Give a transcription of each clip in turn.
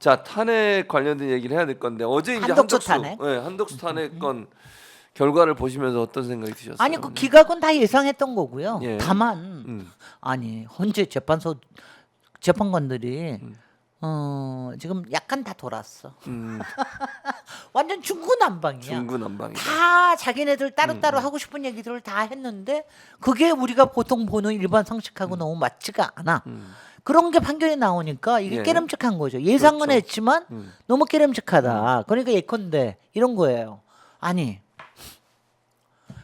자, 탄핵 관련된 얘기를 해야 될 건데 어제 이제 한덕수 탄핵? 네, 한덕수 탄핵 건 결과를 보시면서 어떤 생각이 드셨어요? 아니 그 기각은 다 예상했던 거고요. 예. 다만 아니 헌재 재판관들이 지금 약간 다 돌았어. 완전 중구난방이야. 중구난방이다. 다 자기네들 따로따로 하고 싶은 얘기들을 다 했는데 그게 우리가 보통 보는 일반 상식하고 너무 맞지가 않아. 그런 게 판결이 나오니까 이게 예. 깨름직한 거죠. 예상은 그렇죠. 했지만 너무 깨름직하다. 그러니까 예컨대 이런 거예요. 아니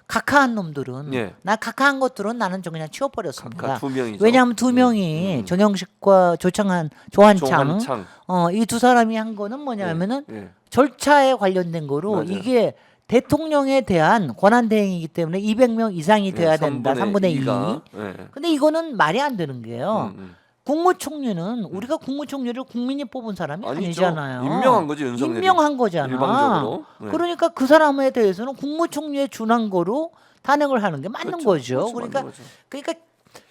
각하한 놈들은 예. 나 각하한 것들은 나는 좀 그냥 치워버렸습니다. 각하 두 명이죠. 왜냐하면 두 명이 정영식과 조한창 조한창. 이 두 사람이 한 거는 뭐냐면은 예. 절차에 관련된 거로 맞아요. 이게 대통령에 대한 권한 대행이기 때문에 200명 이상이 돼야 예, 된다. 3분의 2. 가. 예. 근데 이거는 말이 안 되는 게요. 국무총리는 우리가 국무총리를 국민이 뽑은 사람이 아니죠. 아니잖아요. 임명한 거지, 윤석열이. 임명한 거잖아. 일방적으로. 네. 그러니까 그 사람에 대해서는 국무총리에 준한 거로 탄핵을 하는 게 맞는 그렇죠. 거죠. 그렇죠. 그러니까 맞는 거죠. 그러니까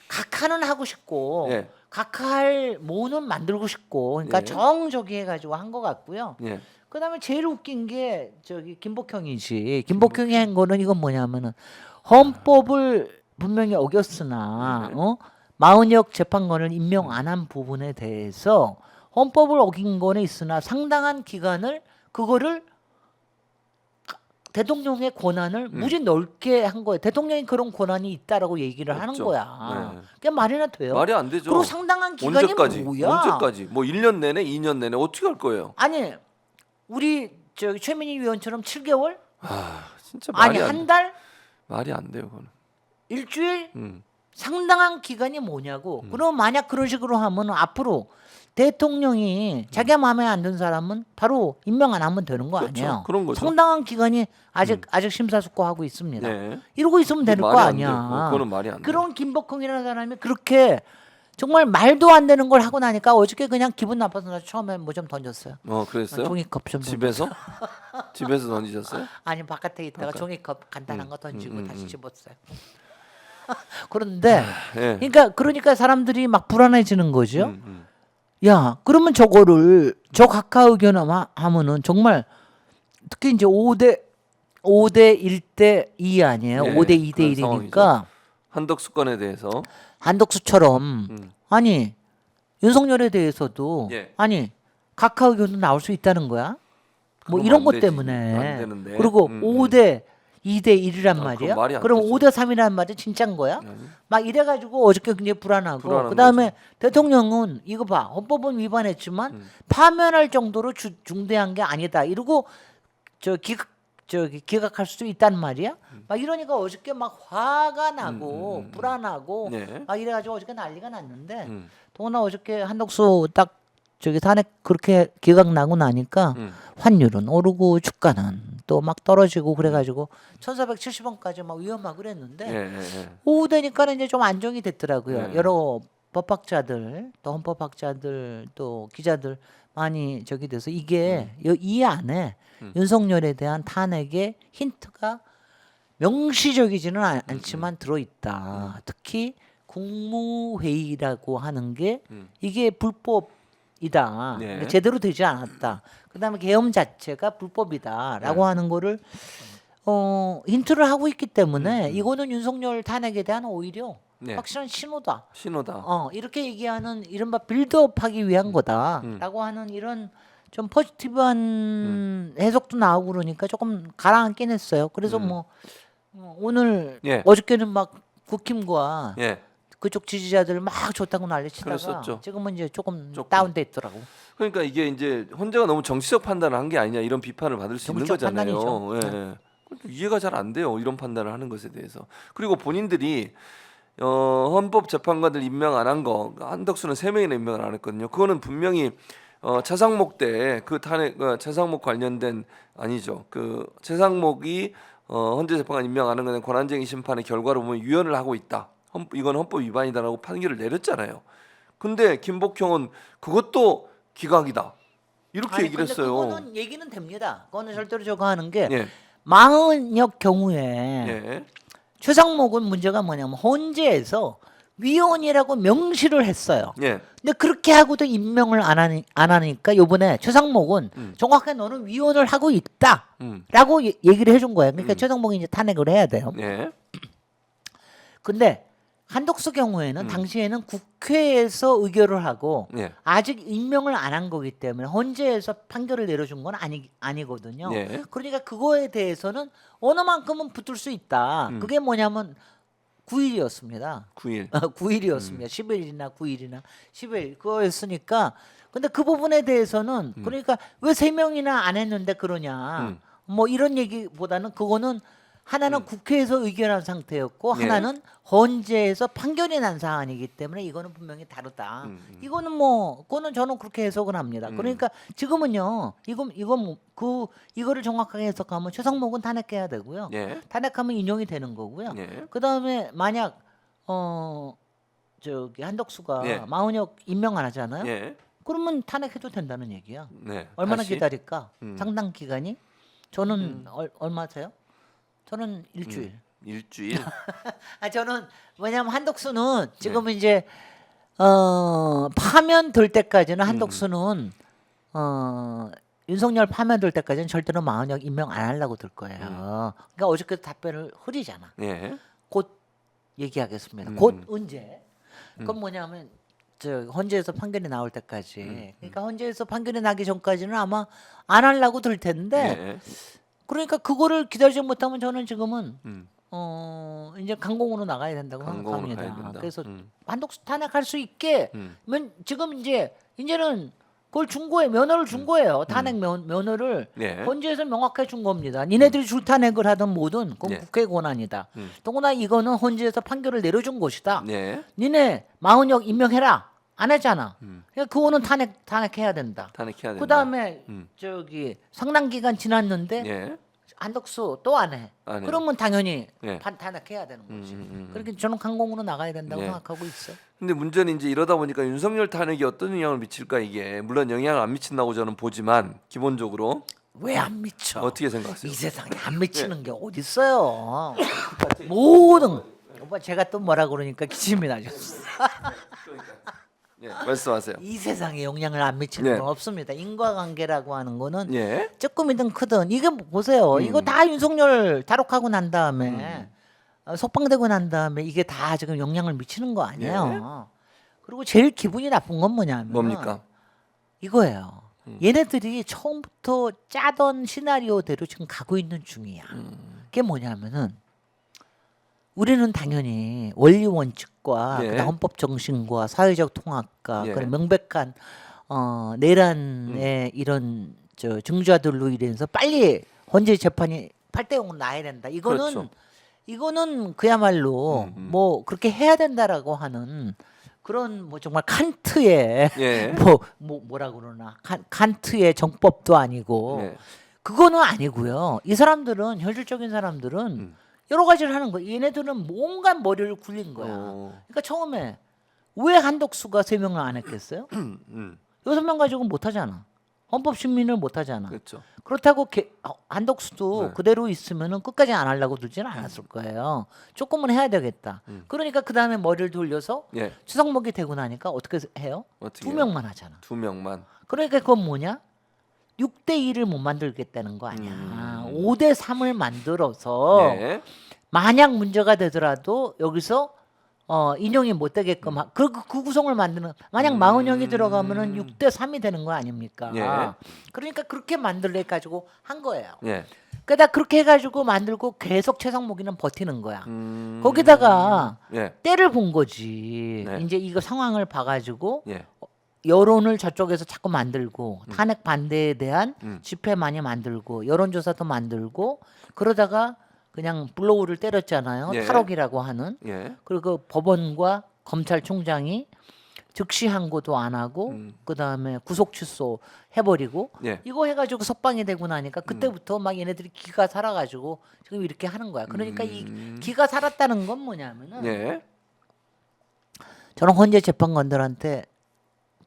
각하는 하고 싶고 예. 각하할 모는 만들고 싶고 그러니까 예. 정저기 해가지고 한 것 같고요. 예. 그다음에 제일 웃긴 게 저기 김복형이지. 김복형이 한 거는 이건 뭐냐면은 헌법을 분명히 어겼으나 마은혁 재판관을 임명 안 한 부분에 대해서 헌법을 어긴 거는 있으나 상당한 기간을 그거를 대통령의 권한을 무지 넓게 한 거예요. 대통령이 그런 권한이 있다라고 얘기를 하는 그렇죠. 거야. 네. 그게 말이나 돼요? 말이 안 되죠. 그리고 상당한 기간이 언제까지? 뭐야? 언제까지? 뭐 1년 내내, 2년 내내 어떻게 할 거예요? 아니 우리 저기 최민희 위원처럼 7개월? 아, 진짜 아니 말이 안 한 돼. 달? 말이 안 돼요, 그거는. 일주일? 음. 상당한 기간이 뭐냐고. 그럼 만약 그런 식으로 하면 앞으로 대통령이 자기가 마음에 안 드는 사람은 바로 임명 안 하면 되는 거 그렇죠. 아니에요. 그런 거죠. 상당한 기간이 아직 심사숙고하고 있습니다. 네. 이러고 있으면 되는 거 말이 안 아니야. 돼요. 그거는 말이 안 돼. 그런 김복흥이라는 사람이 그렇게 정말 말도 안 되는 걸 하고 나니까 어저께 그냥 기분 나빠서 나 처음에 뭐 좀 던졌어요. 그랬어요? 종이컵 좀 집에서? 집에서 던지셨어요? 아니 바깥에 있다가 바깥? 종이컵 간단한 거 던지고 다시 집었어요. 그런데 예. 그러니까 사람들이 막 불안해지는 거죠. 음. 야, 그러면 저거를 저 각하 의견 하면은 정말 특히 이제 5대 1대 2 아니에요. 예, 5대 2대 그런 1이니까 한덕수 건에 대해서 한덕수처럼 아니 윤석열에 대해서도 예. 아니 각하 의견도 나올 수 있다는 거야. 뭐 그러면 이런 안 것 되지. 때문에. 안 되는데. 그리고 5대 2대 1이란 아, 말이야. 그건 말이 안 그럼 되죠. 5대 3이란 말이 진짜인 거야? 막 이래가지고 어저께 굉장히 불안하고 불안한 그다음에 대통령은 이거 봐 헌법은 위반했지만 파면할 정도로 중대한 게 아니다 이러고 기각할 수도 있단 말이야. 막 이러니까 어저께 막 화가 나고 불안하고 네. 막 이래가지고 어저께 난리가 났는데 더구나 어저께 한덕수 딱 저기 탄핵 그렇게 기각 나고 나니까 환율은 오르고 주가는 또 막 떨어지고 그래가지고 1,470원까지 막 위험하고 그랬는데 예. 오후 되니까는 이제 좀 안정이 됐더라고요. 네. 여러 법학자들 또 헌법학자들 또 기자들 많이 저기 돼서 이게 이 안에 윤석열에 대한 탄핵의 힌트가 명시적이지는 않지만 들어있다. 특히 국무회의라고 하는 게 이게 불법이다. 네. 제대로 되지 않았다. 그다음에 계엄 자체가 불법이다라고 하는 거를 힌트를 하고 있기 때문에 이거는 윤석열 탄핵에 대한 오히려 네. 확실한 신호다. 신호다. 이렇게 얘기하는 이른바 빌드업하기 위한 거다라고 하는 이런 좀 포지티브한 해석도 나오고 그러니까 조금 가라앉긴 했어요. 그래서 뭐 오늘 예. 어저께는 막 국힘과 예. 그쪽 지지자들 막 좋다고 난리치다가 그랬었죠. 지금은 이제 조금 조금. 다운돼 있더라고. 그러니까 이게 이제 헌재가 너무 정치적 판단을 한 게 아니냐 이런 비판을 받을 수 있는 정치적 거잖아요. 판단이죠. 예. 이해가 잘 안 돼요. 이런 판단을 하는 것에 대해서. 그리고 본인들이 헌법재판관들 임명 안 한 거 한덕수는 3명이나 임명을 안 했거든요. 그거는 분명히 차상목 때 그 탄핵 차상목 관련된 아니죠. 그 차상목이 헌재재판관 임명 안 한 거는 권한쟁의 심판의 결과로 보면 유연을 하고 있다. 이건 헌법 위반이다라고 판결을 내렸잖아요. 근데 김복형은 그것도 기각이다. 이렇게 얘기를 근데 했어요. 그거는 얘기는 됩니다. 그거는 절대로 저거 하는 게 예. 마흔역 경우에 예. 최상목은 문제가 뭐냐면 헌재에서 위원이라고 명시를 했어요. 예. 근데 그렇게 하고도 임명을 안 하니까 요번에 최상목은 정확하게 너는 위원을 하고 있다라고 얘기를 해준 거예요. 그러니까 최상목이 이제 탄핵을 해야 돼요. 예. 근데 한덕수 경우에는 당시에는 국회에서 의결을 하고 예. 아직 임명을 안 한 거기 때문에 헌재에서 판결을 내려준 건 아니거든요. 예. 그러니까 그거에 대해서는 어느 만큼은 붙을 수 있다. 그게 뭐냐면 9일이었습니다. 9일. 9일이었습니다. 10일이나 9일이나 10일 그거였으니까 근데 그 부분에 대해서는 그러니까 왜 3명이나 안 했는데 그러냐. 뭐 이런 얘기보다는 그거는 하나는 국회에서 의결한 상태였고 예. 하나는 헌재에서 판결이 난 사안이기 때문에 이거는 분명히 다르다. 이거는 뭐 그거는 저는 그렇게 해석을 합니다. 그러니까 지금은요. 이거를 정확하게 해석하면 최상목은 탄핵해야 되고요. 예. 탄핵하면 인용이 되는 거고요. 예. 그다음에 만약 한덕수가 예. 마은혁 임명 안 하잖아요. 예. 그러면 탄핵해도 된다는 얘기야. 네. 얼마나 다시? 기다릴까? 상당 기간이? 저는 얼마세요? 저는 일주일. 일주일. 저는 왜냐하면 한덕수는 지금 이제 파면될 때까지는 한덕수는 윤석열 파면될 때까지는 절대로 마은혁 임명 안 하려고 들 거예요. 그러니까 어저께 답변을 흐리잖아. 예. 곧 얘기하겠습니다. 곧 언제? 그건 뭐냐면 저 헌재에서 판결이 나올 때까지. 그러니까 헌재에서 판결이 나기 전까지는 아마 안 하려고 들 텐데. 예. 그러니까 그거를 기다리지 못하면 저는 지금은 이제 강공으로 나가야 된다고 강공으로 생각합니다. 가야 된다. 그래서 한독수 탄핵할 수 있게 지금 이제는 그걸 준 거예요. 면허를 준 거예요. 탄핵 면허를 네. 헌재에서 명확하게 준 겁니다. 니네들이 줄탄핵을 하든 뭐든 그건 네. 국회 권한이다. 더구나 이거는 헌재에서 판결을 내려준 것이다. 네. 니네 마은혁 임명해라. 안 했잖아. 그러니까 그거는 탄핵해야 된다. 탄핵해야 된다. 그다음에 상당 기간 지났는데 예. 한덕수 또 안 해. 안 해요. 그러면 당연히 예. 탄핵해야 되는 거지. 그렇게 저는 강공으로 나가야 된다고 네. 생각하고 있어요. 근데 문제는 이제 이러다 보니까 윤석열 탄핵이 어떤 영향을 미칠까 이게 물론 영향을 안 미친다고 저는 보지만 기본적으로 왜 안 미쳐? 어떻게 생각하세요? 이 세상에 안 미치는 게 어디 있어요? 모든 오빠 제가 또 뭐라 그러니까 기침이 나죠. 예, 말씀하세요. 이 세상에 영향을 안 미치는 네. 건 없습니다. 인과관계라고 하는 거는 예. 조금이든 크든 이게 보세요. 이거 다 윤석열 탈옥하고 난 다음에 석방되고 난 다음에 이게 다 지금 영향을 미치는 거 아니에요. 그리고 제일 기분이 나쁜 건 뭐냐면 뭡니까? 이거예요. 얘네들이 처음부터 짜던 시나리오대로 지금 가고 있는 중이야. 그게 뭐냐면은 우리는 당연히 원리 원칙과 예. 그다음 헌법 정신과 사회적 통합과 예. 그런 명백한 내란의 이런 증자들로 인해서 빨리 헌재 재판이 8대 0으로 나야 된다. 그렇죠. 이거는 그야말로 뭐 그렇게 해야 된다라고 하는 그런 뭐 정말 칸트의 예. 뭐라 그러나 칸트의 정법도 아니고 예. 그거는 아니고요. 이 사람들은 현실적인 사람들은 여러 가지를 하는 거예요. 얘네들은 뭔가 머리를 굴린 거야. 그러니까 처음에 왜 한덕수가 3명을 안 했겠어요? 6명 가지고 못 하잖아. 헌법 심리를 못 하잖아. 그렇죠. 그렇다고 한덕수도 네. 그대로 있으면은 끝까지 안 하려고 들지는 않았을 거예요. 조금은 해야 되겠다. 그러니까 그 다음에 머리를 돌려서 예. 추상목이 되고 나니까 어떻게 해요? 어떻게 2명만 하잖아. 2명만. 그러니까 그건 뭐냐? 6대 2을 못 만들겠다는 거 아니야. 5대 3을 만들어서 예. 만약 문제가 되더라도 여기서 인용이 못 되게끔 그 구성을 만드는 만약 마흔형이 들어가면은 6대 3이 되는 거 아닙니까? 예. 그러니까 그렇게 만들래 가지고 한 거예요. 예. 그러다 그렇게 해가지고 만들고 계속 최상목이는 버티는 거야. 거기다가 예. 때를 본 거지. 네. 이제 이거 상황을 봐가지고 예. 여론을 저쪽에서 자꾸 만들고 탄핵 반대에 대한 집회 많이 만들고 여론조사도 만들고 그러다가 그냥 블로우를 때렸잖아요. 예. 탈옥이라고 하는. 예. 그리고 법원과 검찰총장이 즉시 항고도 안 하고 그다음에 구속 취소 해버리고 예. 이거 해가지고 석방이 되고 나니까 그때부터 막 얘네들이 기가 살아가지고 지금 이렇게 하는 거야. 그러니까 이 기가 살았다는 건 뭐냐면은 예. 저는 헌재 재판관들한테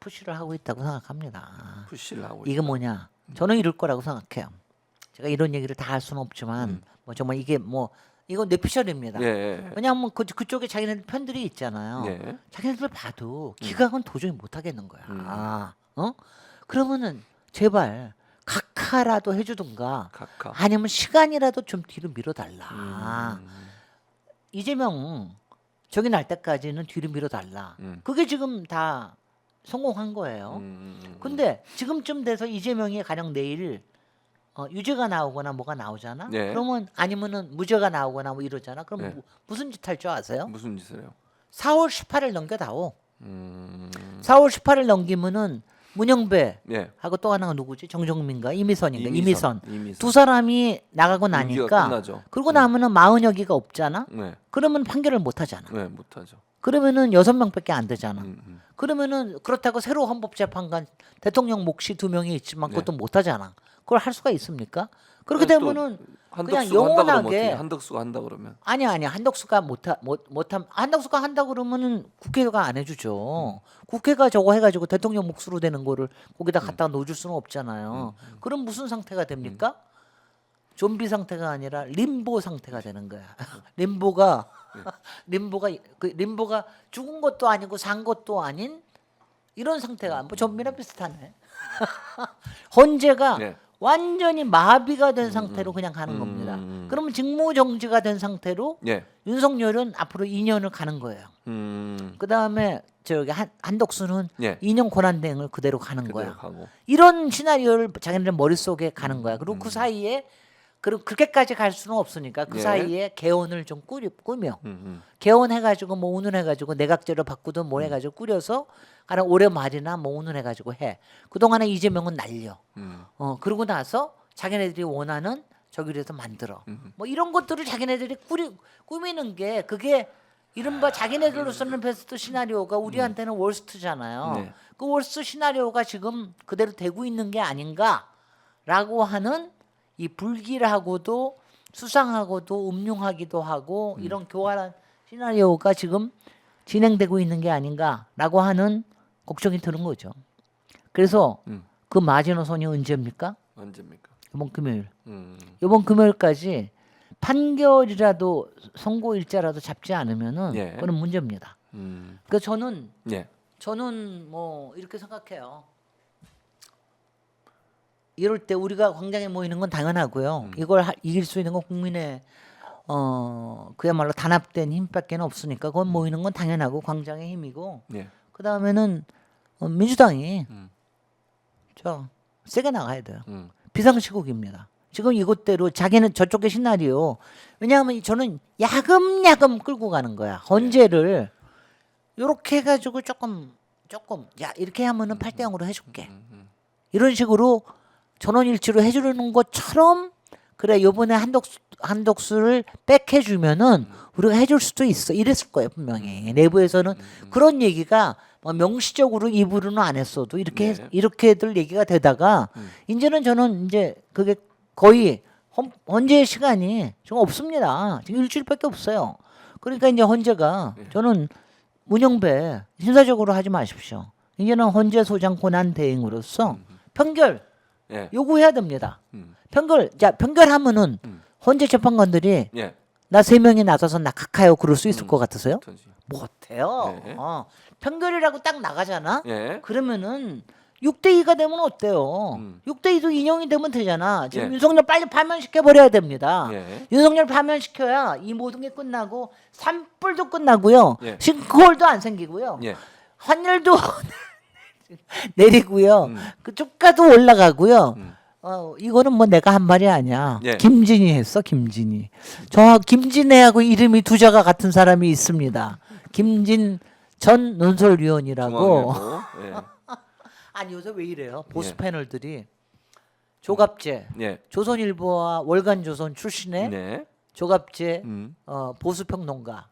푸시를 하고 있다고 생각합니다. 푸시를 하고 이게 뭐냐? 저는 이럴 거라고 생각해요. 제가 이런 얘기를 다 할 수는 없지만 뭐 정말 이게 뭐 이건 뇌피셜입니다. 예. 왜냐하면 그쪽에 자기네들 편들이 있잖아요. 예. 자기네들 봐도 기각은 도저히 못 하겠는 거야. 그러면은 제발 각하라도 해주든가 각하. 아니면 시간이라도 좀 뒤로 밀어달라. 이재명 저기 날 때까지는 뒤로 밀어달라. 그게 지금 다 성공한 거예요. 근데 지금쯤 돼서 이재명이 가령 내일 유죄가 나오거나 뭐가 나오잖아. 네. 그러면 아니면은 무죄가 나오거나 뭐 이러잖아. 그럼 네. 무슨 짓 할 줄 아세요? 무슨 짓을요? 4월 18일 넘겨다오. 4월 18일 넘기면은 문영배 예. 하고 또 하나가 누구지? 정종민가 이미선인가? 이미선. 두 사람이 나가고 임기가 나니까 끝나죠. 그러고 나면은 40여기가 없잖아. 네. 그러면 판결을 못 하잖아. 네, 못하죠. 그러면은 6명밖에 안 되잖아. 음. 그러면은 그렇다고 새로 헌법재판관 대통령 몫이 2명이 있지만 네. 그것도 못 하잖아. 그걸 할 수가 있습니까? 그렇게 또 되면은 그냥 한덕수가 한다 그러면 어떻게? 영원하게 한덕수가 한다 그러면 아니 한덕수가 한덕수가 한다 그러면은 국회가 안 해주죠. 국회가 저거 해가지고 대통령 몫으로 되는 거를 거기다 갖다가 넣어줄 수는 없잖아요. 그럼 무슨 상태가 됩니까? 좀비 상태가 아니라 림보 상태가 되는 거야. 림보가 림보가 죽은 것도 아니고 산 것도 아닌 이런 상태가 뭐 좀비랑 비슷하네. 헌재가 네. 완전히 마비가 된 상태로 그냥 가는 겁니다. 그러면 직무정지가 된 상태로 예. 윤석열은 앞으로 2년을 가는 거예요. 그 다음에 저기 한덕수는 예. 2년 권한대행을 그대로 가는 그대로 거야. 가고. 이런 시나리오를 자기네들 머릿속에 가는 거야. 그리고 그 사이에 그렇게까지 갈 수는 없으니까 그 예. 사이에 개헌을 좀 꾸며 음. 개헌해가지고 뭐 운운해가지고 내각제로 바꾸든 뭘 해가지고 꾸려서 가령 올해 말이나 뭐 운운해가지고 해. 그동안에 이재명은 날려. 그러고 나서 자기네들이 원하는 저기에서 만들어. 뭐 이런 것들을 자기네들이 꾸미는 게 그게 이른바 자기네들로서는 베스트 시나리오가 우리한테는 월스트잖아요. 네. 그 월스트 시나리오가 지금 그대로 되고 있는 게 아닌가라고 하는 이 불길하고도 수상하고도 음흉하기도 하고 이런 교활한 시나리오가 지금 진행되고 있는 게 아닌가라고 하는 걱정이 드는 거죠. 그래서 그 마지노선이 언제입니까? 언제입니까? 이번 금요일. 음. 이번 금요일까지 판결이라도 선고일자라도 잡지 않으면은 예. 그건 문제입니다. 그러니까 저는 뭐 이렇게 생각해요. 이럴 때 우리가 광장에 모이는 건 당연하고요. 이걸 이길 수 있는 건 국민의 그야말로 단합된 힘밖에 없으니까 그건 모이는 건 당연하고 광장의 힘이고 예. 그 다음에는 민주당이 저 세게 나가야 돼요. 비상시국입니다. 지금 이것대로 자기는 저쪽의 시나리오 왜냐하면 저는 야금야금 끌고 가는 거야. 헌재를 이렇게 해가지고 조금 야 이렇게 하면은 8대0으로 해줄게. 이런 식으로 전원일치로 해주는 것처럼 그래 요번에 한덕수를 백해주면은 우리가 해줄 수도 있어 이랬을 거예요 분명히 내부에서는 그런 얘기가 뭐 명시적으로 입으로는 안 했어도 이렇게들 얘기가 되다가 이제는 저는 이제 그게 거의 헌재 시간이 좀 없습니다. 지금 일주일밖에 없어요. 그러니까 이제 헌재가 저는 문영배 신사적으로 하지 마십시오. 이제는 헌재 소장 권한 대행으로서 판결 예. 요구해야 됩니다. 판결하면은 헌재 재판관들이 예. 나 3명이 나서서 나 각하요 그럴 수 있을 것 같으세요? 어떤지. 못해요. 네. 판결이라고 딱 나가잖아. 예. 그러면은 6대2가 되면 어때요? 6대2도 인용이 되면 되잖아. 지금 예. 윤석열 빨리 파면시켜 버려야 됩니다. 예. 윤석열 파면시켜야 이 모든 게 끝나고 산불도 끝나고요. 예. 싱크홀도 안 생기고요. 예. 환율도 내리고요. 그 주가도 올라가고요. 이거는 뭐 내가 한 말이 아니야. 예. 김진희 했어, 김진희. 저 김진애하고 이름이 두 자가 같은 사람이 있습니다. 김진 전 논설위원이라고. 예. 아니 요새 왜 이래요? 보수 패널들이 조갑재, 예. 조선일보와 월간조선 출신의 네. 조갑재 보수 평론가,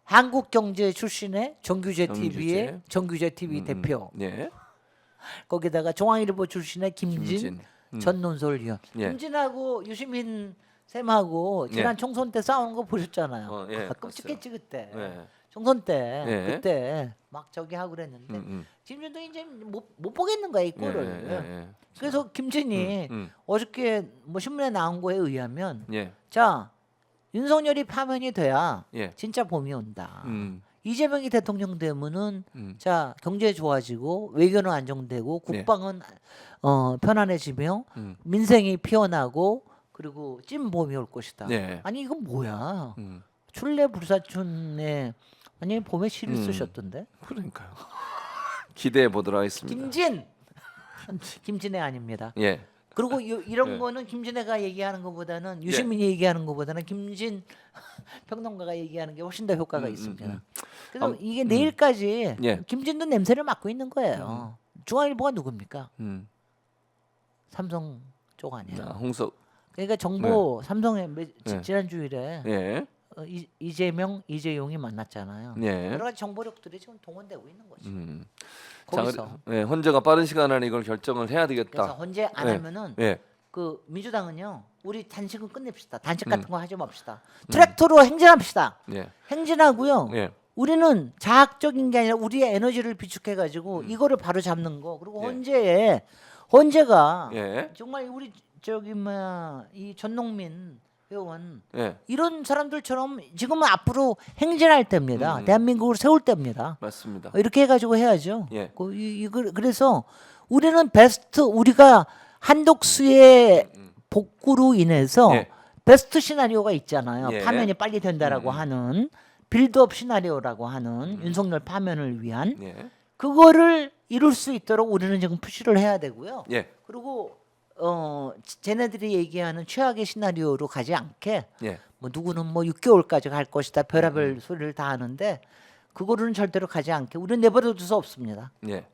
한국경제 출신의 정규재 TV의 정규재 TV 대표. 예. 거기다가 중앙일보 출신의 김진 김진. 전 논설위원. 예. 김진하고 유시민 쌤하고 지난 예. 총선 때 싸우는 거 보셨잖아요. 예, 끔찍했지 그때. 예. 총선 때 예. 그때 막 저기 하고 그랬는데 김진도 이제 못 보겠는 거야 이 꼴을. 예. 그래서 김진이 어저께 뭐 신문에 나온 거에 의하면 예. 자 윤석열이 파면이 돼야 예. 진짜 봄이 온다. 음. 이재명이 대통령 되면은 음. 자 경제 좋아지고 외교는 안정되고 국방은 편안해지며 음. 민생이 피어나고 그리고 찐 봄이 올 것이다. 네. 아니 이건 뭐야? 음. 출래 불사춘에 아니 봄에 시를 쓰셨던데? 그러니까요. 기대해 보도록 하겠습니다. 김진애 아닙니다. 예. 그리고 이런 네. 거는 김진애가 얘기하는 것보다는 유시민이 얘기하는 것보다는 김진 평론가가 얘기하는 게 훨씬 더 효과가 있습니다. 그래서 이게 내일까지 예. 김진도 냄새를 맡고 있는 거예요. 중앙일보가 누굽니까? 삼성 쪽 아니에요. 홍석. 그러니까 정보 삼성의 네. 지난 주일에 예. 이재명, 이재용이 만났잖아요. 예. 여러 가지 정보력들이 지금 동원되고 있는 거죠. 자, 거기서. 헌재가 빠른 시간 안에 이걸 결정을 해야 되겠다. 그래서 헌재 안 예. 하면은 예. 그 민주당은요, 우리 단식은 끝냅시다. 단식 같은 거 하지 맙시다. 트랙터로 행진합시다. 예. 행진하고요. 예. 우리는 자학적인 게 아니라 우리의 에너지를 비축해가지고 이거를 바로 잡는 거. 그리고 예. 헌재가 예. 정말 우리 저기 뭐야 이 전농민 회원 예. 이런 사람들처럼 지금은 앞으로 행진할 때입니다. 대한민국을 세울 때입니다. 맞습니다. 이렇게 해가지고 해야죠. 예. 그래서 우리는 베스트 우리가 한독수의 복구로 인해서 예. 베스트 시나리오가 있잖아요. 예. 파면이 빨리 된다라고 하는 빌드업 시나리오라고 하는 윤석열 파면을 위한 예. 그거를 이룰 수 있도록 우리는 지금 푸시를 해야 되고요. 예. 그리고 쟤네들이 얘기하는 최악의 시나리오로 가지 않게 예. 뭐 누구는 뭐 6개월까지 갈 것이다 별의별 소리를 다 하는데 그거로는 절대로 가지 않게 우리는 내버려 둘 수 없습니다. 예.